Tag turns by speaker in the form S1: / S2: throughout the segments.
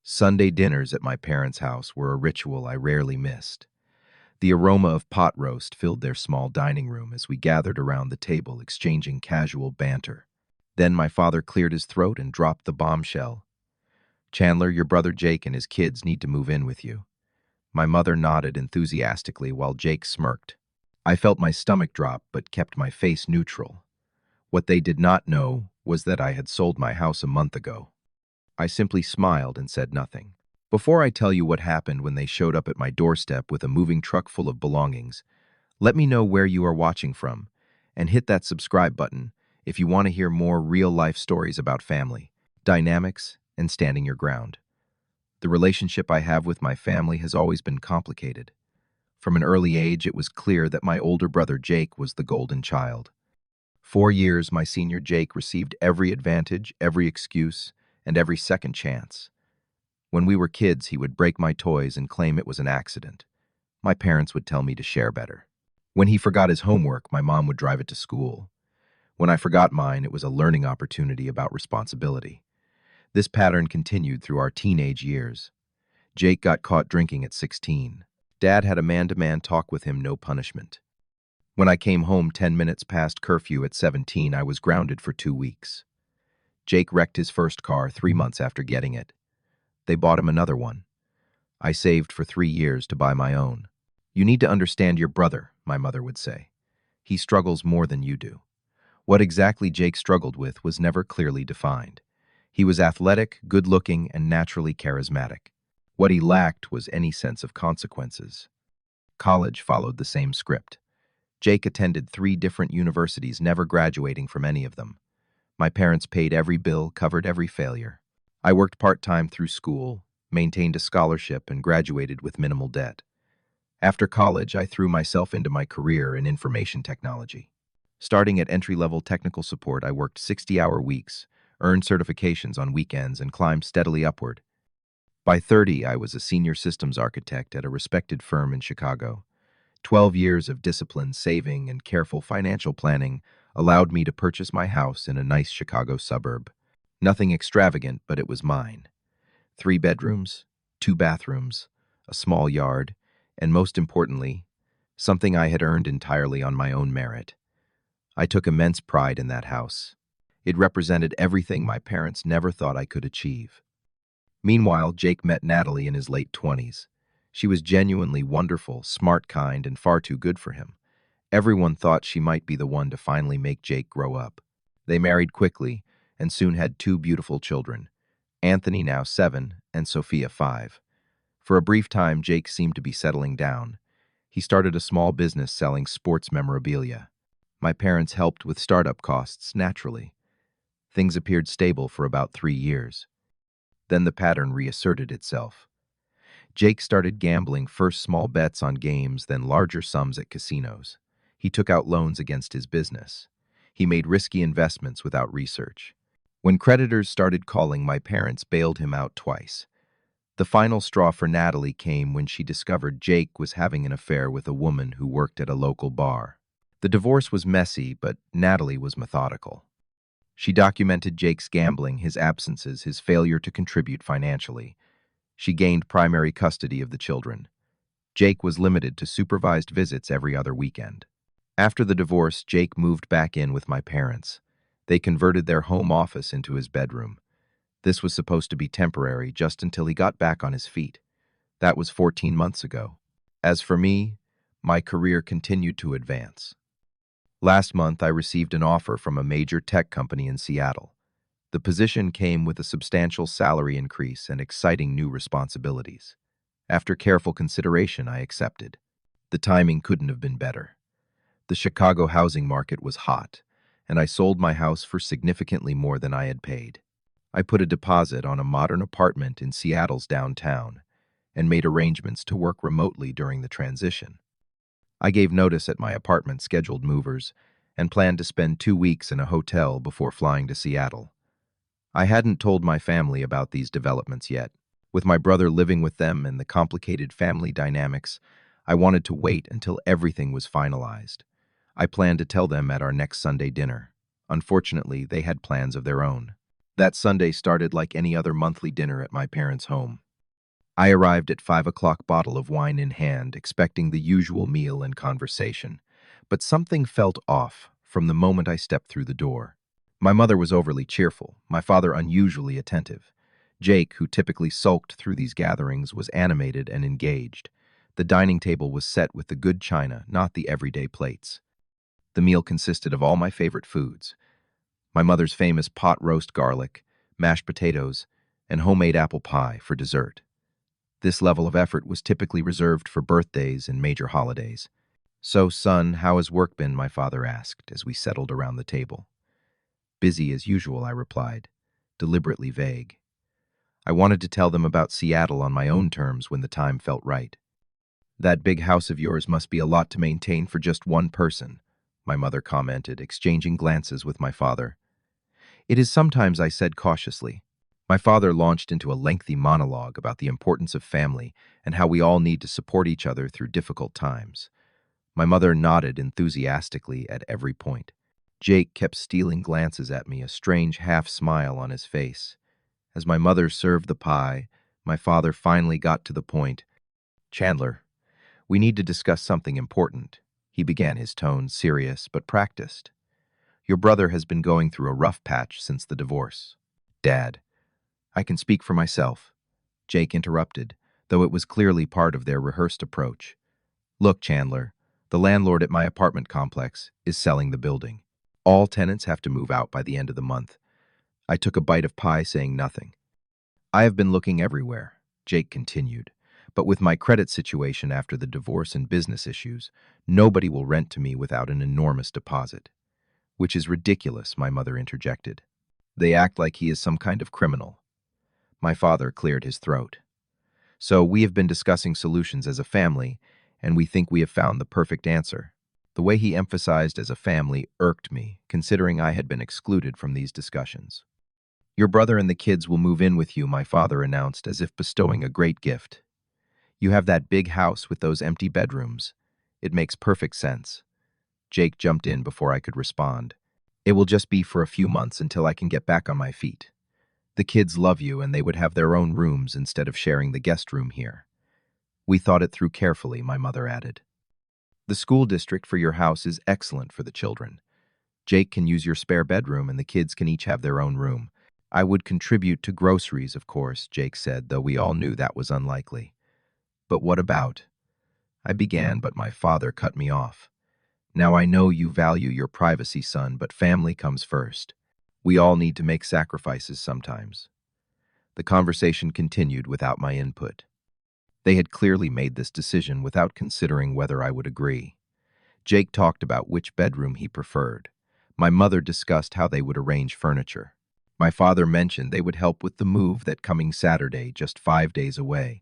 S1: Sunday dinners at my parents' house were a ritual I rarely missed. The aroma of pot roast filled their small dining room as we gathered around the table exchanging casual banter. Then my father cleared his throat and dropped the bombshell. "Chandler, your brother Jake and his kids need to move in with you." My mother nodded enthusiastically while Jake smirked. I felt my stomach drop but kept my face neutral. What they did not know was that I had sold my house a month ago. I simply smiled and said nothing. Before I tell you what happened when they showed up at my doorstep with a moving truck full of belongings, let me know where you are watching from, and hit that subscribe button if you want to hear more real-life stories about family, dynamics, and standing your ground. The relationship I have with my family has always been complicated. From an early age, it was clear that my older brother Jake was the golden child. 4 years, my senior Jake received every advantage, every excuse, and every second chance. When we were kids, he would break my toys and claim it was an accident. My parents would tell me to share better. When he forgot his homework, my mom would drive it to school. When I forgot mine, it was a learning opportunity about responsibility. This pattern continued through our teenage years. Jake got caught drinking at 16. Dad had a man-to-man talk with him, no punishment. When I came home 10 minutes past curfew at 17, I was grounded for 2 weeks. Jake wrecked his first car 3 months after getting it. They bought him another one. I saved for 3 years to buy my own. "You need to understand your brother," my mother would say. "He struggles more than you do." What exactly Jake struggled with was never clearly defined. He was athletic, good-looking, and naturally charismatic. What he lacked was any sense of consequences. College followed the same script. Jake attended 3 different universities, never graduating from any of them. My parents paid every bill, covered every failure. I worked part-time through school, maintained a scholarship, and graduated with minimal debt. After college, I threw myself into my career in information technology. Starting at entry-level technical support, I worked 60-hour weeks, earned certifications on weekends, and climbed steadily upward. By 30, I was a senior systems architect at a respected firm in Chicago. 12 years of disciplined saving and careful financial planning allowed me to purchase my house in a nice Chicago suburb. Nothing extravagant, but it was mine. 3 bedrooms, 2 bathrooms, a small yard, and most importantly, something I had earned entirely on my own merit. I took immense pride in that house. It represented everything my parents never thought I could achieve. Meanwhile, Jake met Natalie in his late 20s. She was genuinely wonderful, smart, kind, and far too good for him. Everyone thought she might be the one to finally make Jake grow up. They married quickly and soon had 2 beautiful children, Anthony, now 7, and Sophia, 5. For a brief time, Jake seemed to be settling down. He started a small business selling sports memorabilia. My parents helped with startup costs, naturally. Things appeared stable for about 3 years. Then the pattern reasserted itself. Jake started gambling, first small bets on games, then larger sums at casinos. He took out loans against his business. He made risky investments without research. When creditors started calling, my parents bailed him out twice. The final straw for Natalie came when she discovered Jake was having an affair with a woman who worked at a local bar. The divorce was messy, but Natalie was methodical. She documented Jake's gambling, his absences, his failure to contribute financially. She gained primary custody of the children. Jake was limited to supervised visits every other weekend. After the divorce, Jake moved back in with my parents. They converted their home office into his bedroom. This was supposed to be temporary, just until he got back on his feet. That was 14 months ago. As for me, my career continued to advance. Last month, I received an offer from a major tech company in Seattle. The position came with a substantial salary increase and exciting new responsibilities. After careful consideration, I accepted. The timing couldn't have been better. The Chicago housing market was hot, and I sold my house for significantly more than I had paid. I put a deposit on a modern apartment in Seattle's downtown and made arrangements to work remotely during the transition. I gave notice at my apartment's scheduled movers and planned to spend 2 weeks in a hotel before flying to Seattle. I hadn't told my family about these developments yet. With my brother living with them and the complicated family dynamics, I wanted to wait until everything was finalized. I planned to tell them at our next Sunday dinner. Unfortunately, they had plans of their own. That Sunday started like any other monthly dinner at my parents' home. I arrived at 5 o'clock, bottle of wine in hand, expecting the usual meal and conversation. But something felt off from the moment I stepped through the door. My mother was overly cheerful, my father unusually attentive. Jake, who typically sulked through these gatherings, was animated and engaged. The dining table was set with the good china, not the everyday plates. The meal consisted of all my favorite foods: my mother's famous pot roast garlic, mashed potatoes, and homemade apple pie for dessert. This level of effort was typically reserved for birthdays and major holidays. "So, son, how has work been?" my father asked as we settled around the table. "Busy as usual," I replied, deliberately vague. I wanted to tell them about Seattle on my own terms when the time felt right. "That big house of yours must be a lot to maintain for just one person," my mother commented, exchanging glances with my father. "It is sometimes," I said cautiously. My father launched into a lengthy monologue about the importance of family and how we all need to support each other through difficult times. My mother nodded enthusiastically at every point. Jake kept stealing glances at me, a strange half-smile on his face. As my mother served the pie, my father finally got to the point. "Chandler, we need to discuss something important." He began, his tone serious but practiced. "Your brother has been going through a rough patch since the divorce." "Dad, I can speak for myself," Jake interrupted, though it was clearly part of their rehearsed approach. "Look, Chandler, the landlord at my apartment complex is selling the building. All tenants have to move out by the end of the month." I took a bite of pie, saying nothing. "I have been looking everywhere," Jake continued, "but with my credit situation after the divorce and business issues, nobody will rent to me without an enormous deposit." "Which is ridiculous," my mother interjected. "They act like he is some kind of criminal." My father cleared his throat. "So we have been discussing solutions as a family, and we think we have found the perfect answer." The way he emphasized "as a family" irked me, considering I had been excluded from these discussions. "Your brother and the kids will move in with you," my father announced, as if bestowing a great gift. "You have that big house with those empty bedrooms. It makes perfect sense." Jake jumped in before I could respond. "It will just be for a few months until I can get back on my feet. The kids love you, and they would have their own rooms instead of sharing the guest room here." "We thought it through carefully," my mother added. "The school district for your house is excellent for the children. Jake can use your spare bedroom, and the kids can each have their own room. I would contribute to groceries, of course," Jake said, though we all knew that was unlikely. "But what about—" I began, but my father cut me off. "Now, I know you value your privacy, son, but family comes first. We all need to make sacrifices sometimes." The conversation continued without my input. They had clearly made this decision without considering whether I would agree. Jake talked about which bedroom he preferred. My mother discussed how they would arrange furniture. My father mentioned they would help with the move that coming Saturday, just 5 days away.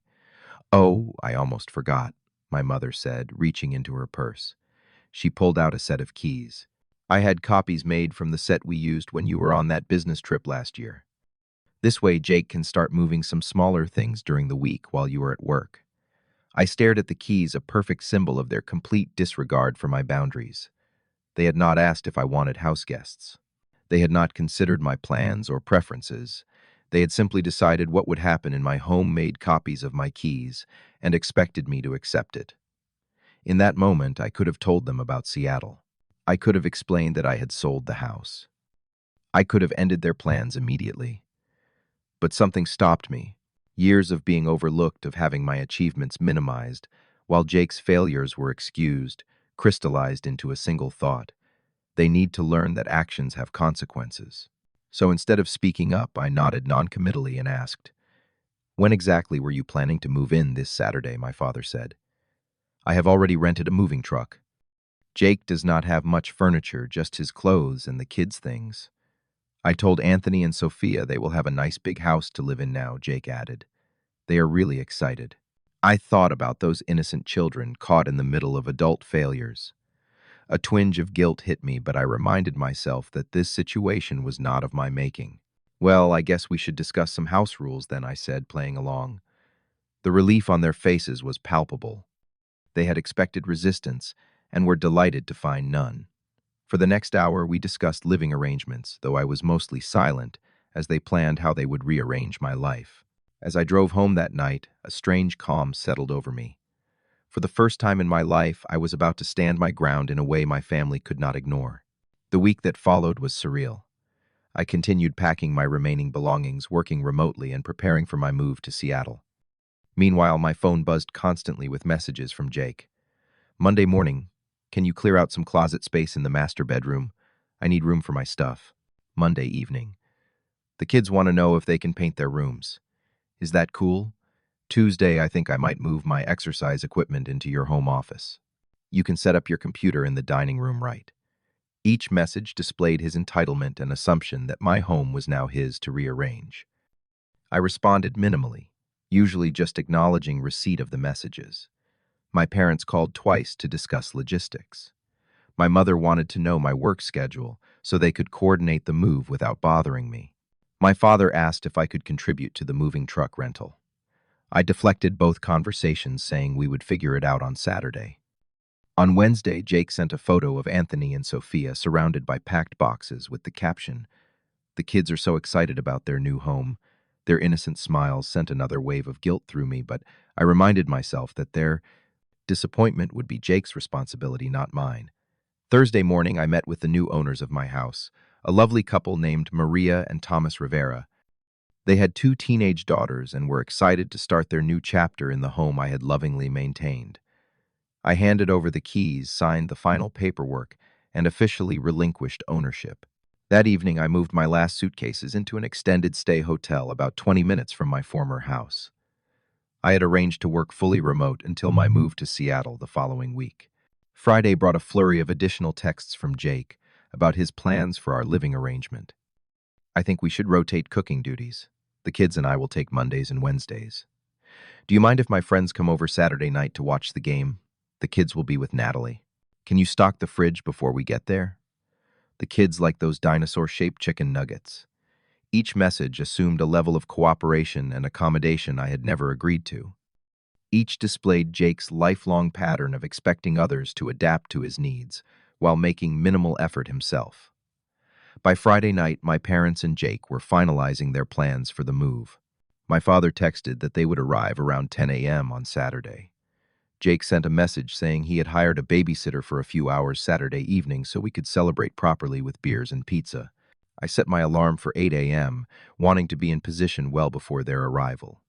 S1: "Oh, I almost forgot," my mother said, reaching into her purse. She pulled out a set of keys. "I had copies made from the set we used when you were on that business trip last year. This way, Jake can start moving some smaller things during the week while you are at work." I stared at the keys, a perfect symbol of their complete disregard for my boundaries. They had not asked if I wanted house guests. They had not considered my plans or preferences. They had simply decided what would happen in my homemade copies of my keys and expected me to accept it. In that moment, I could have told them about Seattle. I could have explained that I had sold the house. I could have ended their plans immediately. But something stopped me. Years of being overlooked, of having my achievements minimized, while Jake's failures were excused, crystallized into a single thought. They need to learn that actions have consequences. So instead of speaking up, I nodded noncommittally and asked, "When exactly were you planning to move in this Saturday?" my father said. "I have already rented a moving truck. Jake does not have much furniture, just his clothes and the kids' things. I told Anthony and Sophia they will have a nice big house to live in now," Jake added. "They are really excited." I thought about those innocent children caught in the middle of adult failures. A twinge of guilt hit me, but I reminded myself that this situation was not of my making. "Well, I guess we should discuss some house rules then," I said, playing along. The relief on their faces was palpable. They had expected resistance and were delighted to find none. For the next hour, we discussed living arrangements, though I was mostly silent, as they planned how they would rearrange my life. As I drove home that night, a strange calm settled over me. For the first time in my life, I was about to stand my ground in a way my family could not ignore. The week that followed was surreal. I continued packing my remaining belongings, working remotely, and preparing for my move to Seattle. Meanwhile, my phone buzzed constantly with messages from Jake. Monday morning, can you clear out some closet space in the master bedroom? I need room for my stuff. Monday evening, the kids want to know if they can paint their rooms. Is that cool? Tuesday, I think I might move my exercise equipment into your home office. You can set up your computer in the dining room, right? Each message displayed his entitlement and assumption that my home was now his to rearrange. I responded minimally, usually just acknowledging receipt of the messages. My parents called twice to discuss logistics. My mother wanted to know my work schedule so they could coordinate the move without bothering me. My father asked if I could contribute to the moving truck rental. I deflected both conversations, saying we would figure it out on Saturday. On Wednesday, Jake sent a photo of Anthony and Sophia surrounded by packed boxes with the caption, "The kids are so excited about their new home." Their innocent smiles sent another wave of guilt through me, but I reminded myself that their disappointment would be Jake's responsibility, not mine. Thursday morning, I met with the new owners of my house, a lovely couple named Maria and Thomas Rivera. They had two teenage daughters and were excited to start their new chapter in the home I had lovingly maintained. I handed over the keys, signed the final paperwork, and officially relinquished ownership. That evening, I moved my last suitcases into an extended stay hotel about 20 minutes from my former house. I had arranged to work fully remote until my move to Seattle the following week. Friday brought a flurry of additional texts from Jake about his plans for our living arrangement. I think we should rotate cooking duties. The kids and I will take Mondays and Wednesdays. Do you mind if my friends come over Saturday night to watch the game? The kids will be with Natalie. Can you stock the fridge before we get there? The kids like those dinosaur-shaped chicken nuggets. Each message assumed a level of cooperation and accommodation I had never agreed to. Each displayed Jake's lifelong pattern of expecting others to adapt to his needs, while making minimal effort himself. By Friday night, my parents and Jake were finalizing their plans for the move. My father texted that they would arrive around 10 a.m. on Saturday. Jake sent a message saying he had hired a babysitter for a few hours Saturday evening so we could celebrate properly with beers and pizza. I set my alarm for 8 a.m., wanting to be in position well before their arrival.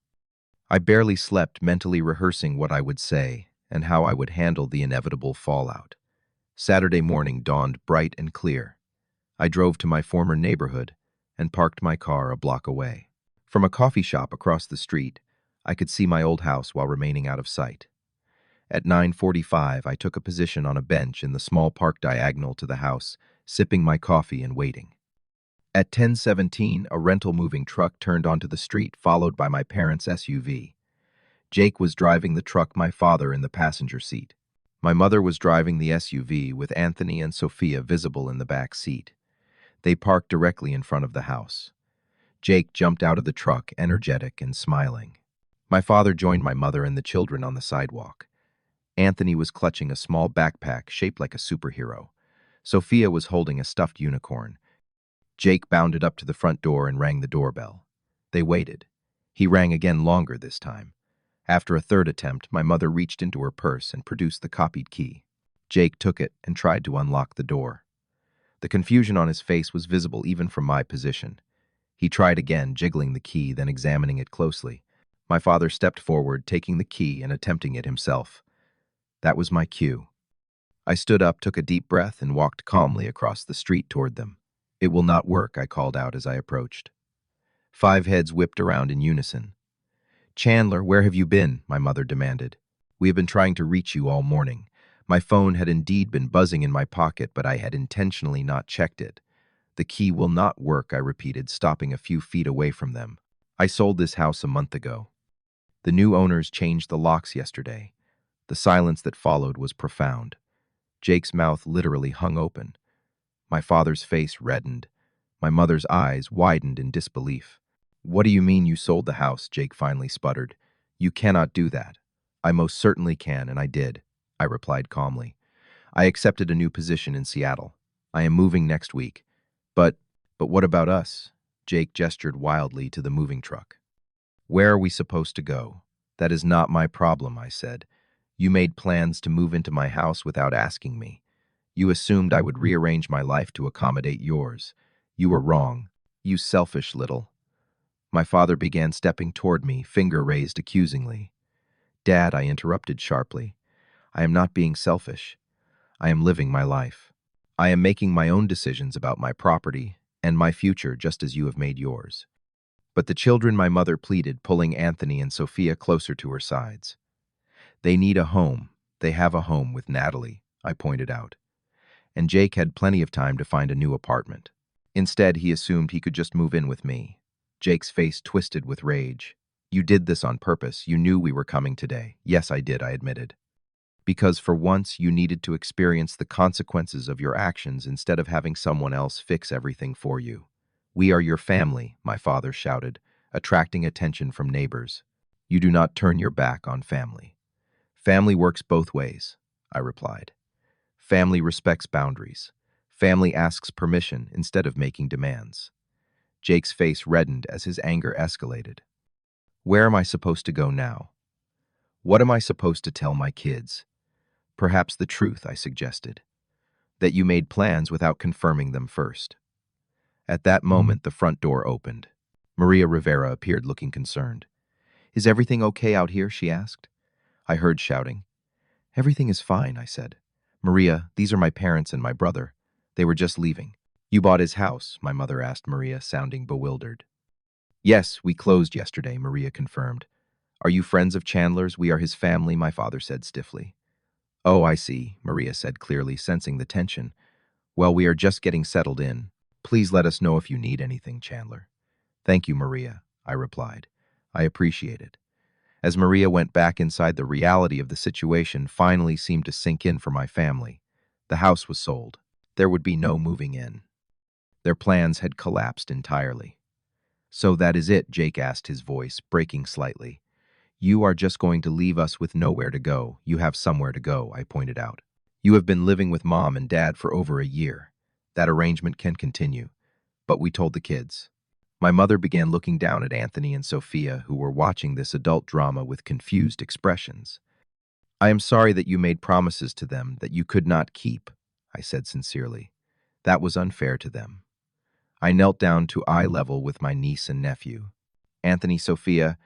S1: I barely slept, mentally rehearsing what I would say and how I would handle the inevitable fallout. Saturday morning dawned bright and clear. I drove to my former neighborhood and parked my car a block away. From a coffee shop across the street, I could see my old house while remaining out of sight. At 9:45, I took a position on a bench in the small park diagonal to the house, sipping my coffee and waiting. At 10:17, a rental moving truck turned onto the street, followed by my parents' SUV. Jake was driving the truck, my father in the passenger seat. My mother was driving the SUV with Anthony and Sophia visible in the back seat. They parked directly in front of the house. Jake jumped out of the truck, energetic and smiling. My father joined my mother and the children on the sidewalk. Anthony was clutching a small backpack shaped like a superhero. Sophia was holding a stuffed unicorn. Jake bounded up to the front door and rang the doorbell. They waited. He rang again, longer this time. After a third attempt, my mother reached into her purse and produced the copied key. Jake took it and tried to unlock the door. The confusion on his face was visible even from my position. He tried again, jiggling the key, then examining it closely. My father stepped forward, taking the key and attempting it himself. That was my cue. I stood up, took a deep breath, and walked calmly across the street toward them. "It will not work," I called out as I approached. 5 heads whipped around in unison. "Chandler, where have you been?" my mother demanded. "We have been trying to reach you all morning." My phone had indeed been buzzing in my pocket, but I had intentionally not checked it. "The key will not work," I repeated, stopping a few feet away from them. "I sold this house a month ago. The new owners changed the locks yesterday." The silence that followed was profound. Jake's mouth literally hung open. My father's face reddened. My mother's eyes widened in disbelief. "What do you mean you sold the house?" Jake finally sputtered. "You cannot do that." "I most certainly can, and I did," I replied calmly. "I accepted a new position in Seattle. I am moving next week." But what about us?" Jake gestured wildly to the moving truck. Where are we supposed to go? That is not my problem, I said. You made plans to move into my house without asking me. You assumed I would rearrange my life to accommodate yours. You were wrong. You selfish little. My father began stepping toward me, finger raised accusingly. Dad, I interrupted sharply. I am not being selfish. I am living my life. I am making my own decisions about my property and my future just as you have made yours. But the children, my mother pleaded, pulling Anthony and Sophia closer to her sides. They need a home. They have a home with Natalie, I pointed out. And Jake had plenty of time to find a new apartment. Instead, he assumed he could just move in with me. Jake's face twisted with rage. You did this on purpose. You knew we were coming today. Yes, I did, I admitted. Because for once you needed to experience the consequences of your actions instead of having someone else fix everything for you. We are your family, my father shouted, attracting attention from neighbors. You do not turn your back on family. Family works both ways, I replied. Family respects boundaries. Family asks permission instead of making demands. Jake's face reddened as his anger escalated. Where am I supposed to go now? What am I supposed to tell my kids? Perhaps the truth, I suggested. That you made plans without confirming them first. At that moment, the front door opened. Maria Rivera appeared looking concerned. Is everything okay out here? She asked. I heard shouting. Everything is fine, I said. Maria, these are my parents and my brother. They were just leaving. You bought his house? My mother asked Maria, sounding bewildered. Yes, we closed yesterday, Maria confirmed. Are you friends of Chandler's? We are his family, my father said stiffly. Oh, I see, Maria said clearly, sensing the tension. Well, we are just getting settled in. Please let us know if you need anything, Chandler. Thank you, Maria, I replied. I appreciate it. As Maria went back inside, the reality of the situation finally seemed to sink in for my family. The house was sold. There would be no moving in. Their plans had collapsed entirely. So that is it, Jake asked, his voice breaking slightly. You are just going to leave us with nowhere to go. You have somewhere to go, I pointed out. You have been living with Mom and Dad for over a year. That arrangement can continue. But we told the kids. My mother began looking down at Anthony and Sophia, who were watching this adult drama with confused expressions. I am sorry that you made promises to them that you could not keep, I said sincerely. That was unfair to them. I knelt down to eye level with my niece and nephew. Anthony, Sophia,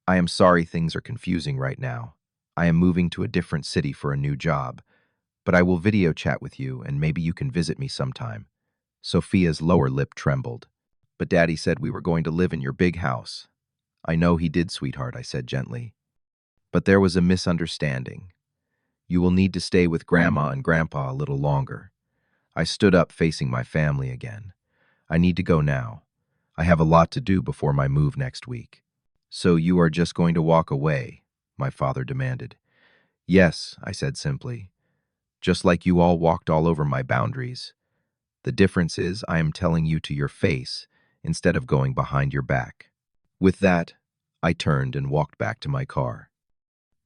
S1: I am sorry things are confusing right now. I am moving to a different city for a new job, but I will video chat with you and maybe you can visit me sometime. Sophia's lower lip trembled. But Daddy said we were going to live in your big house. I know he did, sweetheart, I said gently. But there was a misunderstanding. You will need to stay with Grandma and Grandpa a little longer. I stood up, facing my family again. I need to go now. I have a lot to do before my move next week. So you are just going to walk away? My father demanded. Yes, I said simply. Just like you all walked all over my boundaries. The difference is I am telling you to your face instead of going behind your back. With that, I turned and walked back to my car.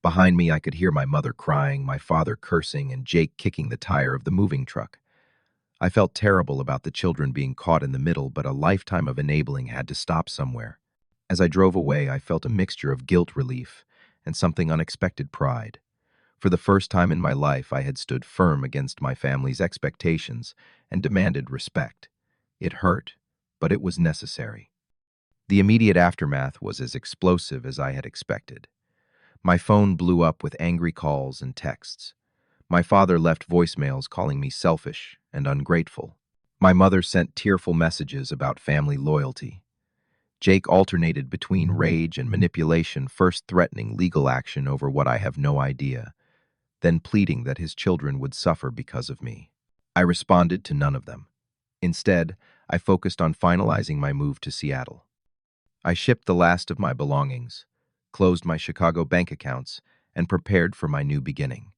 S1: Behind me, I could hear my mother crying, my father cursing, and Jake kicking the tire of the moving truck. I felt terrible about the children being caught in the middle, but a lifetime of enabling had to stop somewhere. As I drove away, I felt a mixture of guilt relief and something unexpected pride. For the first time in my life, I had stood firm against my family's expectations and demanded respect. It hurt, but it was necessary. The immediate aftermath was as explosive as I had expected. My phone blew up with angry calls and texts. My father left voicemails calling me selfish and ungrateful. My mother sent tearful messages about family loyalty. Jake alternated between rage and manipulation, first threatening legal action over what I have no idea, then pleading that his children would suffer because of me. I responded to none of them. Instead, I focused on finalizing my move to Seattle. I shipped the last of my belongings, closed my Chicago bank accounts, and prepared for my new beginning.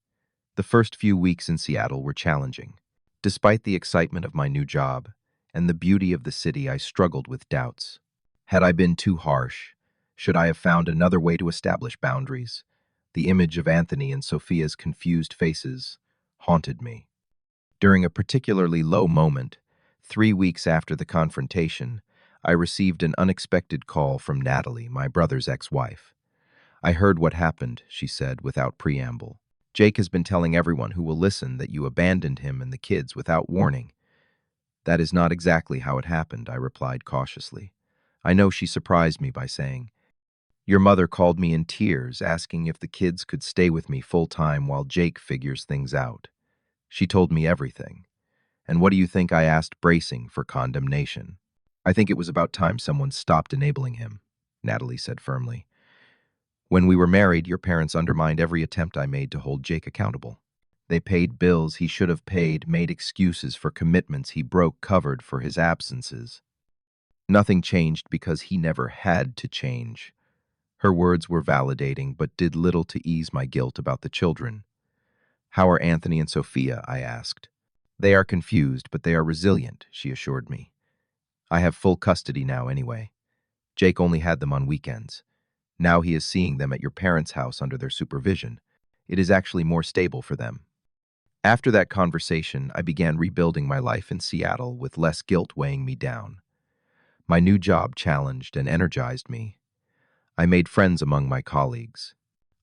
S1: The first few weeks in Seattle were challenging. Despite the excitement of my new job and the beauty of the city, I struggled with doubts. Had I been too harsh? Should I have found another way to establish boundaries? The image of Anthony and Sophia's confused faces haunted me. During a particularly low moment, 3 weeks after the confrontation, I received an unexpected call from Natalie, my brother's ex-wife. "I heard what happened," she said without preamble. "Jake has been telling everyone who will listen that you abandoned him and the kids without warning." "That is not exactly how it happened," I replied cautiously. I know she surprised me by saying, "Your mother called me in tears, asking if the kids could stay with me full-time while Jake figures things out. She told me everything. And what do you think I asked, bracing for condemnation? I think it was about time someone stopped enabling him," Natalie said firmly. "When we were married, your parents undermined every attempt I made to hold Jake accountable. They paid bills he should have paid, made excuses for commitments he broke, covered for his absences. Nothing changed because he never had to change." Her words were validating, but did little to ease my guilt about the children. "How are Anthony and Sophia?" I asked. "They are confused, but they are resilient," she assured me. "I have full custody now anyway. Jake only had them on weekends. Now he is seeing them at your parents' house under their supervision. It is actually more stable for them." After that conversation, I began rebuilding my life in Seattle with less guilt weighing me down. My new job challenged and energized me. I made friends among my colleagues.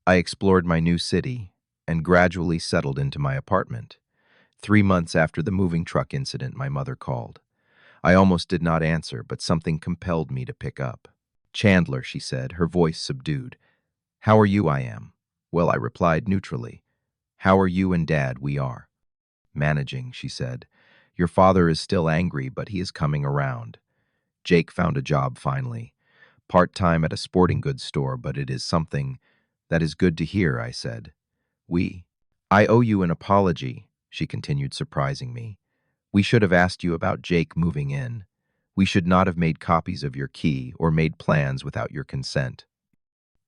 S1: I explored my new city and gradually settled into my apartment. 3 months after the moving truck incident, my mother called. I almost did not answer, but something compelled me to pick up. "Chandler," she said, her voice subdued. "How are you?" "I am." "Well," I replied neutrally. "How are you and Dad?" "We are." "Managing," she said. "Your father is still angry, but he is coming around. Jake found a job finally. Part-time at a sporting goods store, but it is something that is good to hear," I said. I owe you an apology," she continued, surprising me. "We should have asked you about Jake moving in. We should not have made copies of your key or made plans without your consent."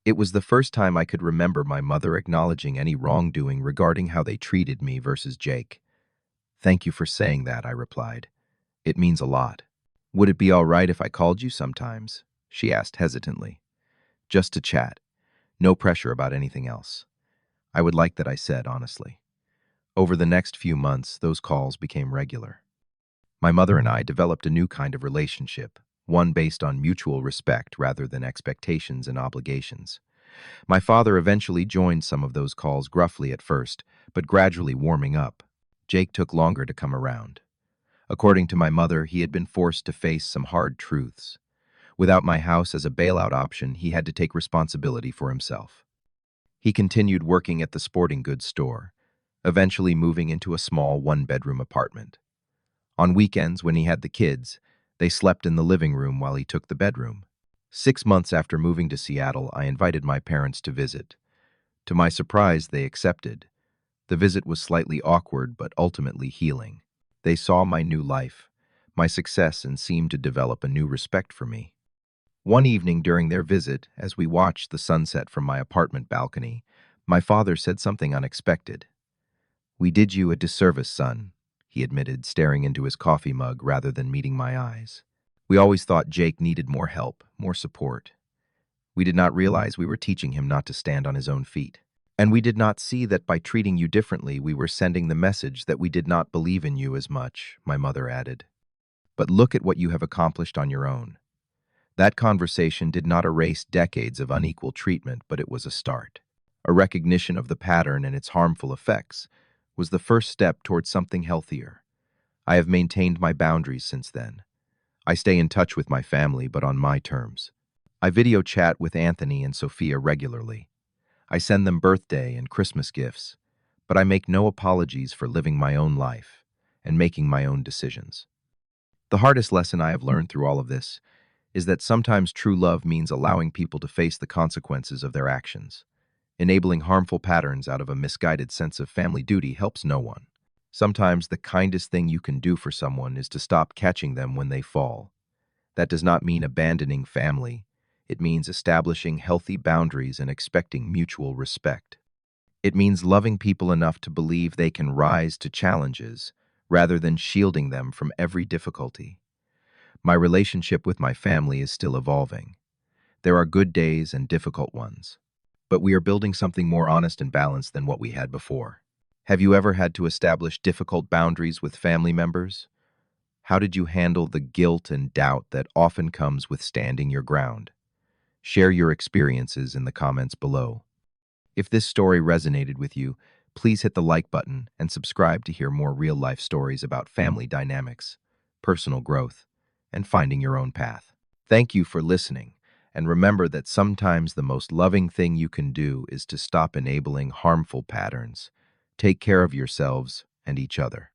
S1: It was the first time I could remember my mother acknowledging any wrongdoing regarding how they treated me versus Jake. "Thank you for saying that," I replied. "It means a lot." "Would it be all right if I called you sometimes?" she asked hesitantly. "Just to chat. No pressure about anything else." "I would like that," I said honestly. Over the next few months, those calls became regular. My mother and I developed a new kind of relationship, one based on mutual respect rather than expectations and obligations. My father eventually joined some of those calls, gruffly at first, but gradually warming up. Jake took longer to come around. According to my mother, he had been forced to face some hard truths. Without my house as a bailout option, he had to take responsibility for himself. He continued working at the sporting goods store, eventually moving into a small one-bedroom apartment. On weekends, when he had the kids, they slept in the living room while he took the bedroom. 6 months after moving to Seattle, I invited my parents to visit. To my surprise, they accepted. The visit was slightly awkward, but ultimately healing. They saw my new life, my success, and seemed to develop a new respect for me. One evening during their visit, as we watched the sunset from my apartment balcony, my father said something unexpected. "We did you a disservice, son," he admitted, staring into his coffee mug rather than meeting my eyes. "We always thought Jake needed more help, more support. We did not realize we were teaching him not to stand on his own feet. And we did not see that by treating you differently, we were sending the message that we did not believe in you as much," my mother added. "But look at what you have accomplished on your own." That conversation did not erase decades of unequal treatment, but it was a start. A recognition of the pattern and its harmful effects was the first step towards something healthier. I have maintained my boundaries since then. I stay in touch with my family, but on my terms. I video chat with Anthony and Sophia regularly. I send them birthday and Christmas gifts, but I make no apologies for living my own life and making my own decisions. The hardest lesson I have learned through all of this is that sometimes true love means allowing people to face the consequences of their actions. Enabling harmful patterns out of a misguided sense of family duty helps no one. Sometimes the kindest thing you can do for someone is to stop catching them when they fall. That does not mean abandoning family. It means establishing healthy boundaries and expecting mutual respect. It means loving people enough to believe they can rise to challenges rather than shielding them from every difficulty. My relationship with my family is still evolving. There are good days and difficult ones, but we are building something more honest and balanced than what we had before. Have you ever had to establish difficult boundaries with family members? How did you handle the guilt and doubt that often comes with standing your ground? Share your experiences in the comments below. If this story resonated with you, please hit the like button and subscribe to hear more real-life stories about family dynamics, personal growth, and finding your own path. Thank you for listening, and remember that sometimes the most loving thing you can do is to stop enabling harmful patterns. Take care of yourselves and each other.